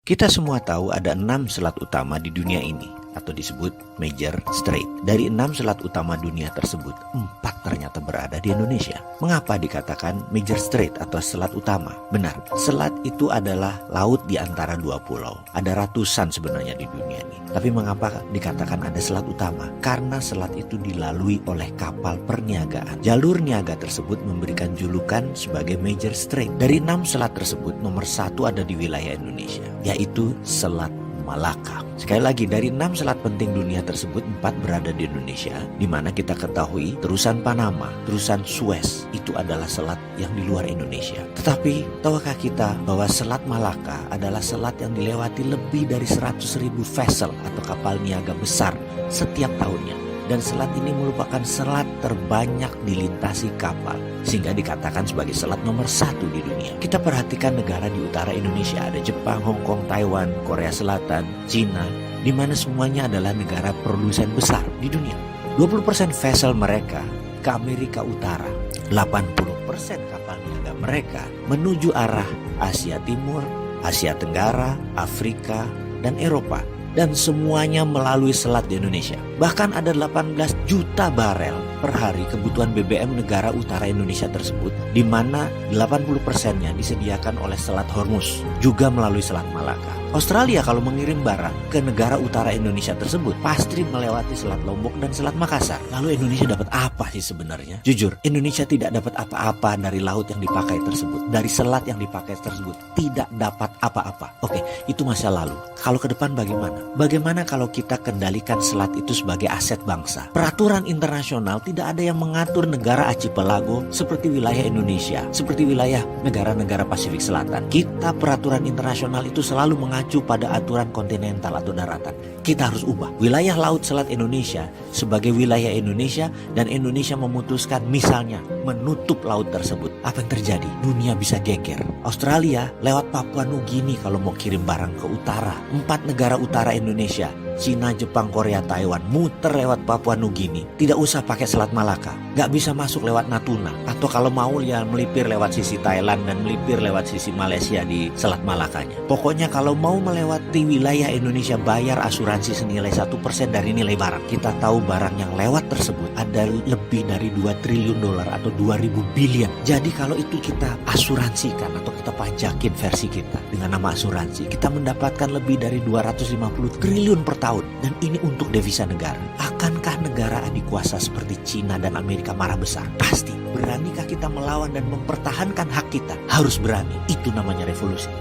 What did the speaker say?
Kita semua tahu ada 6 selat utama di dunia ini, atau disebut Major Strait. Dari 6 selat utama dunia tersebut, 4 ternyata berada di Indonesia. Mengapa dikatakan Major Strait atau selat utama? Benar, selat itu adalah laut di antara 2 pulau. Ada ratusan sebenarnya di dunia ini. Tapi mengapa dikatakan ada selat utama? Karena selat itu dilalui oleh kapal perniagaan. Jalur niaga tersebut memberikan julukan sebagai Major Strait. Dari 6 selat tersebut, nomor 1 ada di wilayah Indonesia, yaitu Selat Malaka. Sekali lagi, dari 6 selat penting dunia tersebut, 4 berada di Indonesia, di mana kita ketahui terusan Panama, terusan Suez itu adalah selat yang di luar Indonesia. Tetapi tahukah kita bahwa Selat Malaka adalah selat yang dilewati lebih dari 100.000 vessel atau kapal niaga besar setiap tahunnya. Dan selat ini merupakan selat terbanyak dilintasi kapal, sehingga dikatakan sebagai selat nomor 1 di dunia. Kita perhatikan negara di utara Indonesia, ada Jepang, Hong Kong, Taiwan, Korea Selatan, Cina, di mana semuanya adalah negara produsen besar di dunia. 20% vessel mereka ke Amerika Utara, 80% kapal niaga mereka menuju arah Asia Timur, Asia Tenggara, Afrika, dan Eropa. Dan semuanya melalui selat di Indonesia. Bahkan ada 18 juta barel per hari kebutuhan BBM negara utara Indonesia tersebut, di mana 80%-nya disediakan oleh Selat Hormuz, juga melalui Selat Malaka. Australia kalau mengirim barang ke negara utara Indonesia tersebut pasti melewati Selat Lombok dan Selat Makassar. Lalu Indonesia dapat apa sih sebenarnya? Jujur, Indonesia tidak dapat apa-apa dari laut yang dipakai tersebut, dari selat yang dipakai tersebut, tidak dapat apa-apa. Oke, itu masa lalu. Kalau ke depan bagaimana? Bagaimana kalau kita kendalikan selat itu sebagai aset bangsa? Peraturan internasional tidak ada yang mengatur negara archipelago seperti wilayah Indonesia, seperti wilayah negara-negara Pasifik Selatan. Kita peraturan internasional itu selalu mengacu pada aturan kontinental atau daratan. Kita harus ubah wilayah laut selat Indonesia sebagai wilayah Indonesia, dan Indonesia memutuskan misalnya menutup laut tersebut. Apa yang terjadi? Dunia bisa geger. Australia lewat Papua Nugini kalau mau kirim barang ke utara. 4 negara utara Indonesia, Cina, Jepang, Korea, Taiwan, muter lewat Papua Nugini. Tidak usah pakai Selat Malaka. Gak bisa masuk lewat Natuna. Atau kalau mau ya melipir lewat sisi Thailand dan melipir lewat sisi Malaysia di Selat Malakanya. Pokoknya kalau mau melewati wilayah Indonesia, bayar asuransi senilai 1% dari nilai barang. Kita tahu barang yang lewat tersebut ada lebih dari 2 triliun dolar atau 2.000 billion. Jadi kalau itu kita asuransikan atau kita pajakin versi kita dengan nama asuransi, kita mendapatkan lebih dari 250 triliun per tahun. Dan ini untuk devisa negara. Akankah negara adik kuasa seperti Cina dan Amerika marah besar? Pasti. Beranikah kita melawan dan mempertahankan hak kita? Harus berani. Itu namanya revolusi.